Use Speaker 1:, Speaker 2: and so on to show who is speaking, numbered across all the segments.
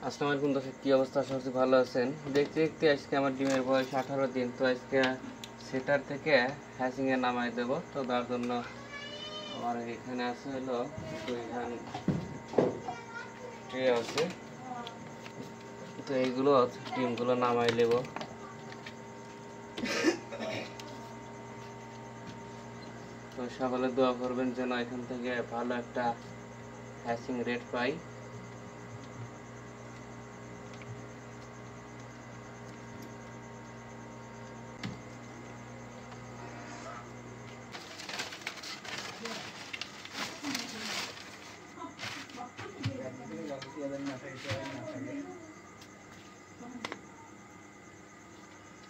Speaker 1: আসসালামু আলাইকুম দর্শক, কি অবস্থা? আশা করছি ভালো আছেন। দেখতে দেখতে আজকে আমার ডিমের বয়স 18 দিন। তো আজকে সেটার থেকে হ্যাচিংয়ে নামাই দেব। তো তার জন্য আমার এখানে আছে হলো দুইখান ট্রে আছে। তো এইগুলো ডিমগুলো নামাই নেব। তো সকলে দোয়া করবেন যেন এখান থেকে ভালো একটা হ্যাচিং রেট পাই।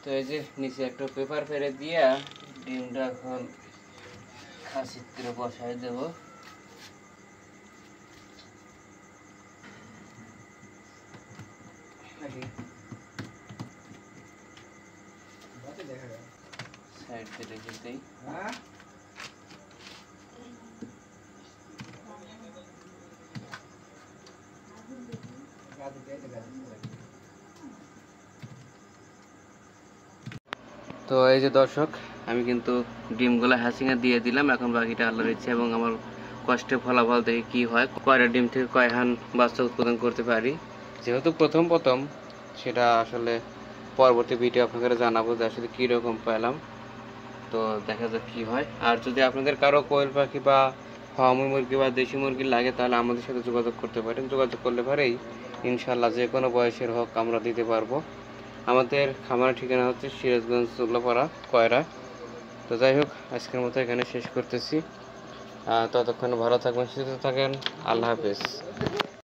Speaker 1: তো এই যে নিচে একটা পেপার ফেলে দিয়ে ডিমটা এখন খাসিতে বসাই দেব। সাইড দিয়ে রেখে দিই। তো এই যে দর্শক, আমি কিন্তু ডিমগুলো হ্যাচিংয়ে দিয়ে দিলাম। এখন বাকিটা আল্লাহর ইচ্ছা এবং আমার কষ্টের ফলাফল দেখে কি হয়, কয়টা ডিম থেকে কয়খান বাচ্চা উৎপাদন করতে পারি। যেহেতু প্রথম সেটা আসলে পরবর্তী ভিডিও আপনাদের জানাবো যে আসলে কীরকম পেলাম। তো দেখা যাক কী হয়। আর যদি আপনাদের কারো কোয়েল পাখি বা ফার্মি মুরগি বা দেশি মুরগি লাগে তাহলে আমাদের সাথে যোগাযোগ করতে পারেন। যোগাযোগ করলে পরেই ইনশাল্লাহ যে কোনো বয়সের হোক আমরা দিতে পারবো। আমাদের খামারের ঠিকানা হচ্ছে সিরাজগঞ্জ উল্লাপাড়া কয়রা। তো যাই হোক, আজকের মতো এখানে শেষ করতেছি। ততক্ষণ ভালো থাকবেন, সুস্থ থাকেন। আল্লাহ হাফেজ।